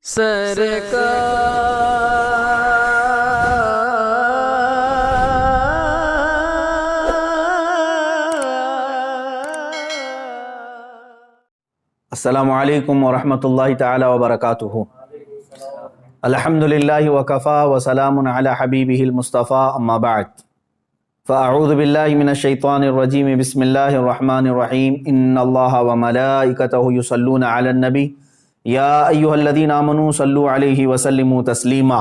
السلام علیکم ورحمۃ اللہ تعالی وبرکاتہ۔ الحمدللہ وکفا وسلام علی حبیبہ المصطفیٰ، اما بعد فاعوذ باللہ من الشیطان الرجیم، بسم اللہ الرحمن الرحیم۔ ان اللہ وملائکتہ یصلون علی النبی یا ایہا الذین آمنوا صلوا علیہ وسلموا تسلیما۔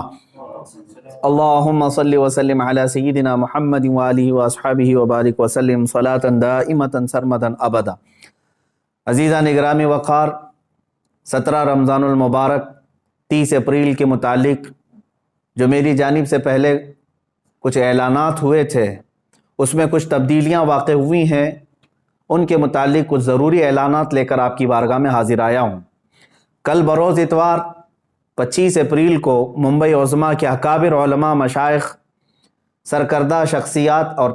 اللہم صل وسلم علی سیدنا محمد وآلہ واصحابہ وبارک وسلم صلاۃ دائمۃ سرمدا ابدا۔ عزیزان گرامی وقار، 17 رمضان المبارک 30 اپریل کے متعلق جو میری جانب سے پہلے کچھ اعلانات ہوئے تھے، اس میں کچھ تبدیلیاں واقع ہوئی ہیں۔ ان کے متعلق کچھ ضروری اعلانات لے کر آپ کی بارگاہ میں حاضر آیا ہوں۔ کل بروز اتوار 25 اپریل کو ممبئی عظمیٰ کے اکابر علماء، مشائخ، سرکردہ شخصیات اور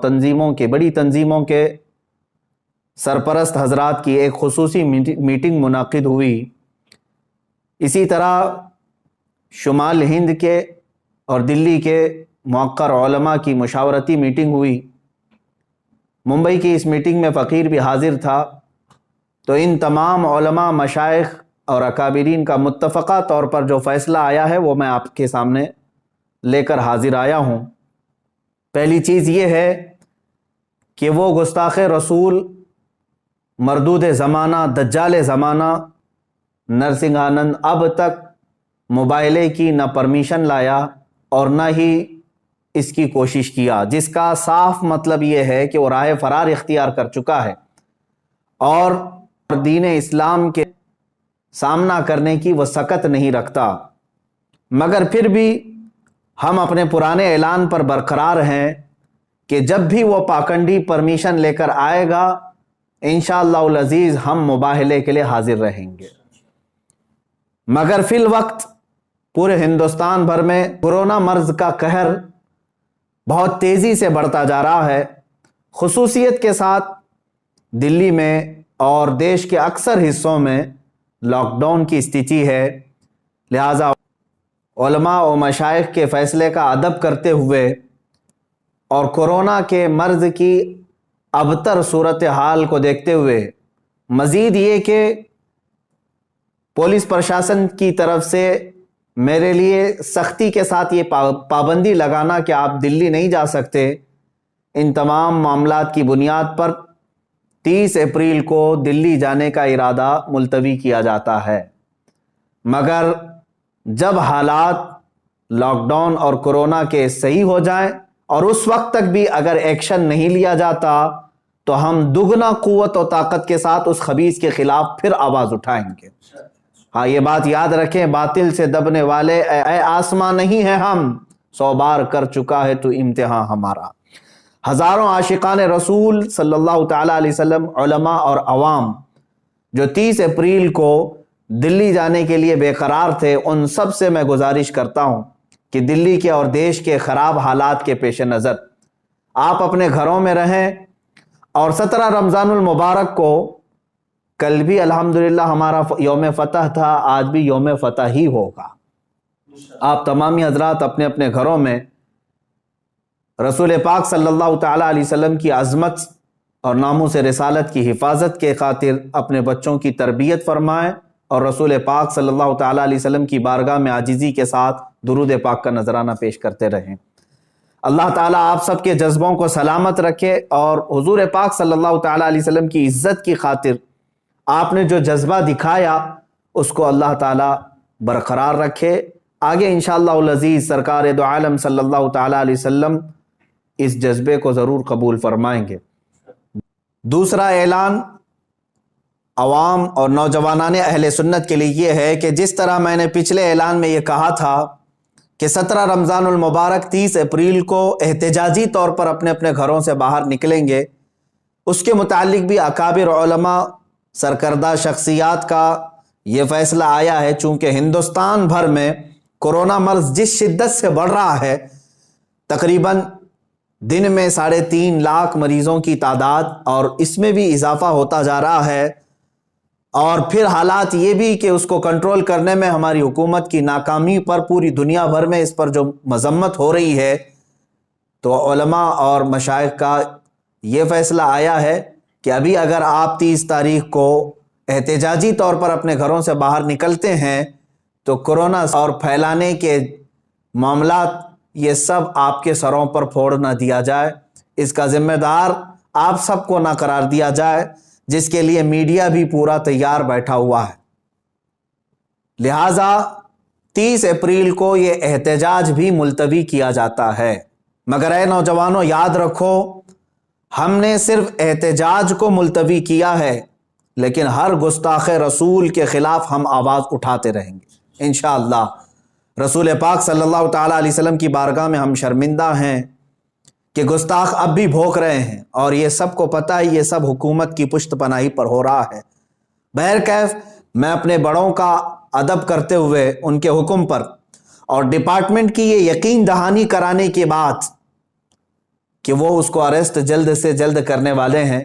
بڑی تنظیموں کے سرپرست حضرات کی ایک خصوصی میٹنگ منعقد ہوئی۔ اسی طرح شمال ہند کے اور دلی کے موقر علماء کی مشاورتی میٹنگ ہوئی۔ ممبئی کی اس میٹنگ میں فقیر بھی حاضر تھا۔ تو ان تمام علماء، مشائخ اور اکابرین کا متفقہ طور پر جو فیصلہ آیا ہے وہ میں آپ کے سامنے لے کر حاضر آیا ہوں۔ پہلی چیز یہ ہے کہ وہ گستاخ رسول، مردود زمانہ، دجال زمانہ نرسنگھانند اب تک موبائلے کی نہ پرمیشن لایا اور نہ ہی اس کی کوشش کیا، جس کا صاف مطلب یہ ہے کہ وہ راہ فرار اختیار کر چکا ہے اور دین اسلام کے سامنا کرنے کی وہ سکت نہیں رکھتا۔ مگر پھر بھی ہم اپنے پرانے اعلان پر برقرار ہیں کہ جب بھی وہ پاکنڈی پرمیشن لے کر آئے گا، انشاءاللہ العزیز ہم مباہلے کے لیے حاضر رہیں گے۔ مگر فی الوقت پورے ہندوستان بھر میں کورونا مرض کا قہر بہت تیزی سے بڑھتا جا رہا ہے۔ خصوصیت کے ساتھ دلی میں اور دیش کے اکثر حصوں میں لاک ڈاؤن کی استھتی ہے۔ لہٰذا علماء و مشائخ کے فیصلے کا ادب کرتے ہوئے اور کورونا کے مرض کی ابتر صورتحال کو دیکھتے ہوئے، مزید یہ کہ پولیس پرشاسن کی طرف سے میرے لیے سختی کے ساتھ یہ پابندی لگانا کہ آپ دلی نہیں جا سکتے، ان تمام معاملات کی بنیاد پر 30 اپریل کو دلی جانے کا ارادہ ملتوی کیا جاتا ہے۔ مگر جب حالات لاک ڈاؤن اور کورونا کے صحیح ہو جائیں اور اس وقت تک بھی اگر ایکشن نہیں لیا جاتا تو ہم دگنا قوت و طاقت کے ساتھ اس خبیث کے خلاف پھر آواز اٹھائیں گے۔ ہاں، یہ بات یاد رکھیں، باطل سے دبنے والے اے آسمان نہیں ہیں ہم، 100 بار کر چکا ہے تو امتحان ہمارا۔ ہزاروں عاشقان رسول صلی اللہ تعالیٰ علیہ وسلم، علماء اور عوام جو 30 اپریل کو دلی جانے کے لیے بے قرار تھے، ان سب سے میں گزارش کرتا ہوں کہ دلی کے اور دیش کے خراب حالات کے پیش نظر آپ اپنے گھروں میں رہیں۔ اور 17 رمضان المبارک کو، کل بھی الحمدللہ ہمارا یوم فتح تھا، آج بھی یوم فتح ہی ہوگا۔ آپ تمامی حضرات اپنے اپنے گھروں میں رسول پاک صلی اللہ تعالیٰ علیہ وسلم کی عظمت اور ناموس رسالت کی حفاظت کے خاطر اپنے بچوں کی تربیت فرمائیں اور رسول پاک صلی اللہ تعالیٰ علیہ وسلم کی بارگاہ میں عاجزی کے ساتھ درود پاک کا نذرانہ پیش کرتے رہیں۔ اللہ تعالیٰ آپ سب کے جذبوں کو سلامت رکھے اور حضور پاک صلی اللہ تعالیٰ علیہ وسلم کی عزت کی خاطر آپ نے جو جذبہ دکھایا اس کو اللہ تعالیٰ برقرار رکھے۔ آگے انشاءاللہ العزیز سرکار دو عالم صلی اللہ تعالیٰ علیہ وسلم اس جذبے کو ضرور قبول فرمائیں گے۔ دوسرا اعلان عوام اور نوجوانان اہل سنت کے لیے یہ ہے کہ جس طرح میں نے پچھلے اعلان میں یہ کہا تھا کہ 17 رمضان المبارک 30 اپریل کو احتجاجی طور پر اپنے اپنے گھروں سے باہر نکلیں گے، اس کے متعلق بھی اکابر علماء، سرکردہ شخصیات کا یہ فیصلہ آیا ہے۔ چونکہ ہندوستان بھر میں کورونا مرض جس شدت سے بڑھ رہا ہے، تقریباً دن میں 3.5 لاکھ مریضوں کی تعداد اور اس میں بھی اضافہ ہوتا جا رہا ہے، اور پھر حالات یہ بھی کہ اس کو کنٹرول کرنے میں ہماری حکومت کی ناکامی پر پوری دنیا بھر میں اس پر جو مذمت ہو رہی ہے، تو علماء اور مشائخ کا یہ فیصلہ آیا ہے کہ ابھی اگر آپ 30 تاریخ کو احتجاجی طور پر اپنے گھروں سے باہر نکلتے ہیں تو کورونا اور پھیلانے کے معاملات یہ سب آپ کے سروں پر پھوڑ نہ دیا جائے، اس کا ذمہ دار آپ سب کو نہ قرار دیا جائے، جس کے لیے میڈیا بھی پورا تیار بیٹھا ہوا ہے۔ لہٰذا 30 اپریل کو یہ احتجاج بھی ملتوی کیا جاتا ہے۔ مگر اے نوجوانوں، یاد رکھو، ہم نے صرف احتجاج کو ملتوی کیا ہے، لیکن ہر گستاخ رسول کے خلاف ہم آواز اٹھاتے رہیں گے انشاءاللہ۔ رسول پاک صلی اللہ تعالیٰ علیہ وسلم کی بارگاہ میں ہم شرمندہ ہیں کہ گستاخ اب بھی بھوک رہے ہیں، اور یہ سب کو پتہ ہے یہ سب حکومت کی پشت پناہی پر ہو رہا ہے۔ بہرکیف میں اپنے بڑوں کا ادب کرتے ہوئے ان کے حکم پر اور ڈپارٹمنٹ کی یہ یقین دہانی کرانے کے بعد کہ وہ اس کو اریسٹ جلد سے جلد کرنے والے ہیں،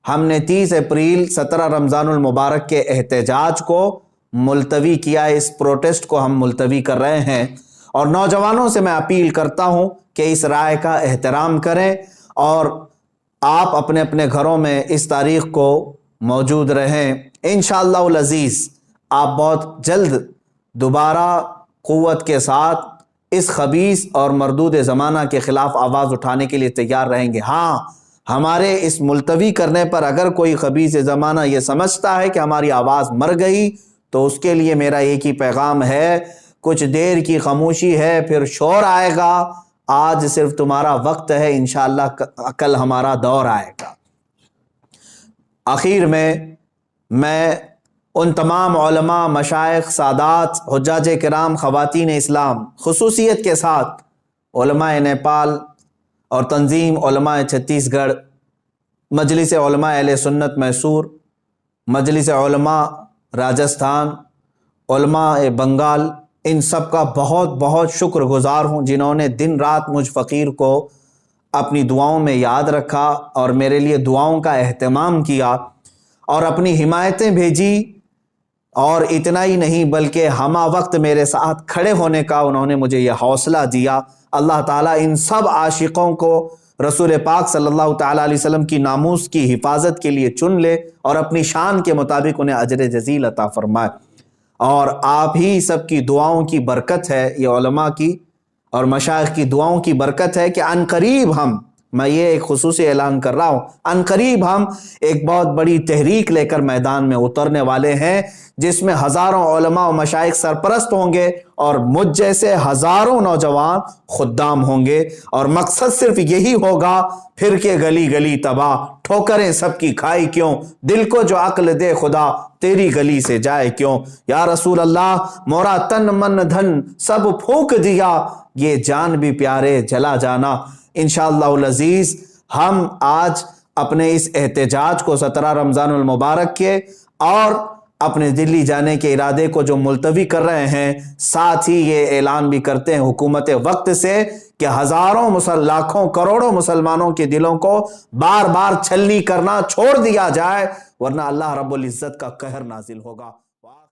ہم نے 30 اپریل 17 رمضان المبارک کے احتجاج کو ملتوی کیا ہے۔ اس پروٹیسٹ کو ہم ملتوی کر رہے ہیں، اور نوجوانوں سے میں اپیل کرتا ہوں کہ اس رائے کا احترام کریں اور آپ اپنے اپنے گھروں میں اس تاریخ کو موجود رہیں۔ انشاءاللہ العزیز آپ بہت جلد دوبارہ قوت کے ساتھ اس خبیث اور مردود زمانہ کے خلاف آواز اٹھانے کے لیے تیار رہیں گے۔ ہاں، ہمارے اس ملتوی کرنے پر اگر کوئی خبیث زمانہ یہ سمجھتا ہے کہ ہماری آواز مر گئی، تو اس کے لیے میرا ایک ہی پیغام ہے، کچھ دیر کی خاموشی ہے پھر شور آئے گا۔ آج صرف تمہارا وقت ہے، انشاءاللہ کل ہمارا دور آئے گا۔ آخر میں ان تمام علماء، مشائخ، سادات، حجاج کرام، خواتین اسلام، خصوصیت کے ساتھ علماء نیپال اور تنظیم علماء چھتیس گڑھ، مجلس علماء اہل سنت میسور، مجلس علماء راجستھان، علماء بنگال، ان سب کا بہت بہت شکر گزار ہوں، جنہوں نے دن رات مجھ فقیر کو اپنی دعاؤں میں یاد رکھا اور میرے لیے دعاؤں کا اہتمام کیا اور اپنی حمایتیں بھیجی، اور اتنا ہی نہیں بلکہ ہمہ وقت میرے ساتھ کھڑے ہونے کا انہوں نے مجھے یہ حوصلہ دیا۔ اللہ تعالیٰ ان سب عاشقوں کو رسول پاک صلی اللہ تعالیٰ علیہ وسلم کی ناموس کی حفاظت کے لیے چن لے اور اپنی شان کے مطابق انہیں اجر جزیل عطا فرمائے۔ اور آپ ہی سب کی دعاؤں کی برکت ہے، یہ علماء کی اور مشائخ کی دعاؤں کی برکت ہے کہ عنقریب میں یہ ایک خصوصی اعلان کر رہا ہوں، عنقریب ہم ایک بہت بڑی تحریک لے کر میدان میں اترنے والے ہیں، جس میں ہزاروں علماء و مشائخ سرپرست ہوں گے اور مجھ جیسے ہزاروں نوجوان خدام ہوں گے، اور مقصد صرف یہی ہوگا، پھر کے گلی گلی تباہ، ٹھوکریں سب کی کھائی کیوں، دل کو جو عقل دے خدا، تیری گلی سے جائے کیوں، یا رسول اللہ مورا تن من دھن سب پھونک دیا، یہ جان بھی پیارے جلا جانا۔ انشاءاللہ العزیز ہم آج اپنے اس احتجاج کو 17 رمضان المبارک کے اور اپنے دلی جانے کے ارادے کو جو ملتوی کر رہے ہیں، ساتھ ہی یہ اعلان بھی کرتے ہیں حکومت وقت سے کہ ہزاروں لاکھوں کروڑوں مسلمانوں کے دلوں کو بار بار چھلنی کرنا چھوڑ دیا جائے، ورنہ اللہ رب العزت کا قہر نازل ہوگا۔